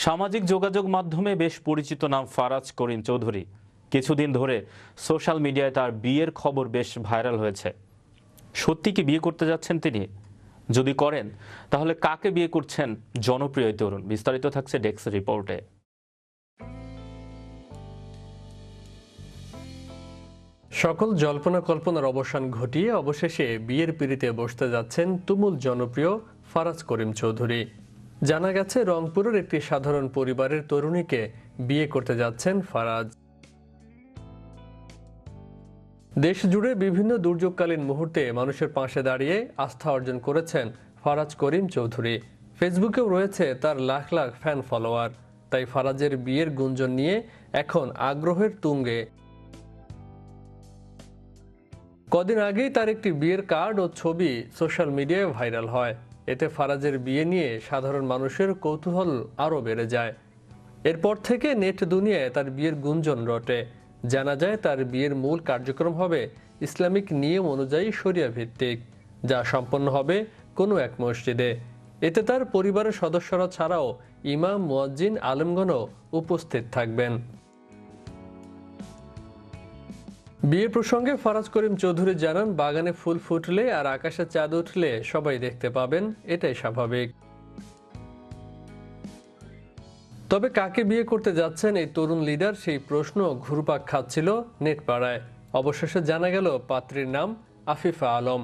সামাজিক যোগাযোগ মাধ্যমে বেশ পরিচিত নাম ফারাজ করিম চৌধুরী। কিছুদিন ধরে সোশ্যাল মিডিয়ায় তার বিয়ের খবর বেশ ভাইরাল হয়েছে। সত্যি কি বিয়ে করতে যাচ্ছেন তিনি? যদি করেন তাহলে কাকে বিয়ে করছেন জনপ্রিয় এই তরুণ? বিস্তারিত থাকছে ডেস্ক রিপোর্টে। সকল জল্পনা কল্পনার অবসান ঘটিয়ে অবশেষে বিয়ের পিঁড়িতে বসতে যাচ্ছেন তুমুল জনপ্রিয় ফারাজ করিম চৌধুরী। জানা গেছে রংপুরের একটি সাধারণ পরিবারের তরুণীকে বিয়ে করতে যাচ্ছেন ফারাজ। দেশ জুড়ে বিভিন্ন দুর্যোগকালীন মুহূর্তে মানুষের পাশে দাঁড়িয়ে আস্থা অর্জন করেছেন ফারাজ করিম চৌধুরী। ফেসবুকেও রয়েছে তার লাখ লাখ ফ্যান ফলোয়ার। তাই ফারাজের বিয়ের গুঞ্জন নিয়ে এখন আগ্রহের তুঙ্গে। কদিন আগেই তার একটি বিয়ের কার্ড ও ছবি সোশ্যাল মিডিয়ায় ভাইরাল হয়। এতে ফারাজের বিয়ে নিয়ে সাধারণ মানুষের কৌতূহল আরও বেড়ে যায়। এরপর থেকে নেট দুনিয়ায় তার বিয়ের গুঞ্জন রটে। জানা যায় তার বিয়ের মূল কার্যক্রম হবে ইসলামিক নিয়ম অনুযায়ী শরিয়া ভিত্তিক, যা সম্পন্ন হবে কোনো এক মসজিদে। এতে তার পরিবারের সদস্যরা ছাড়াও ইমাম, মুয়াজ্জিন, আলেমগণও উপস্থিত থাকবেন। বিয়ে প্রসঙ্গে ফারাজ করিম চৌধুরী জানান, বাগানে ফুল ফুটলে আর আকাশে চাঁদ উঠলে সবাই দেখতে পাবেন, এটাই স্বাভাবিক। তবে কাকে বিয়ে করতে যাচ্ছেন এই তরুণ লিডার, সেই প্রশ্ন ঘুরপাক খাচ্ছিল নেট পাড়ায়। অবশেষে জানা গেল পাত্রীর নাম আফিফা আলম।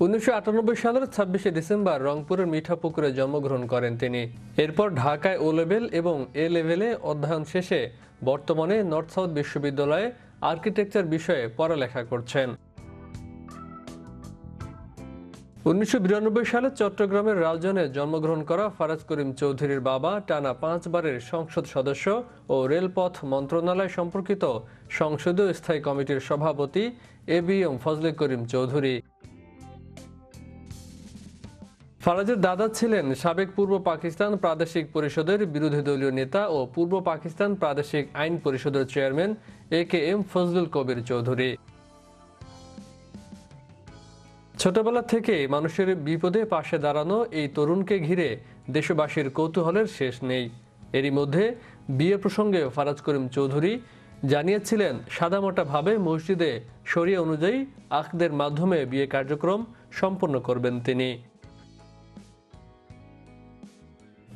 1998 সালের 26শে ডিসেম্বর রংপুরের মিঠাপুকুরে জন্মগ্রহণ করেন তিনি। এরপর ঢাকায় ও লেভেল এবং এ লেভেলে অধ্যয়ন শেষে বর্তমানে নর্থ সাউথ বিশ্ববিদ্যালয়ে আর্কিটেকচার বিষয়ে পড়ালেখা করছেন। 1992 সালে চট্টগ্রামের রাউজানে জন্মগ্রহণ করা ফারাজ করিম চৌধুরীর বাবা টানা 5 বারের সংসদ সদস্য ও রেলপথ মন্ত্রণালয় সম্পর্কিত সংসদীয় স্থায়ী কমিটির সভাপতি এবিএম ফজলে করিম চৌধুরী। ফারাজের দাদা ছিলেন সাবেক পূর্ব পাকিস্তান প্রাদেশিক পরিষদের বিরোধী দলীয় নেতা ও পূর্ব পাকিস্তান প্রাদেশিক আইন পরিষদের চেয়ারম্যান AKM ফজলুল কবির চৌধুরী। ছোটবেলা থেকে মানুষের বিপদে পাশে দাঁড়ানো এই তরুণকে ঘিরে দেশবাসীর কৌতূহলের শেষ নেই। এরই মধ্যে বিয়ে প্রসঙ্গে ফারাজ করিম চৌধুরী জানিয়েছিলেন, সাদামাটাভাবে মসজিদে শরিয়া অনুযায়ী আকদের মাধ্যমে বিয়ে কার্যক্রম সম্পন্ন করবেন তিনি।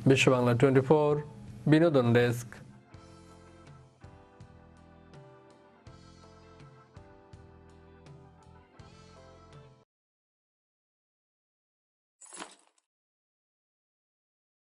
বিশ্ব বাংলা 24 বিনোদন ডেস্ক।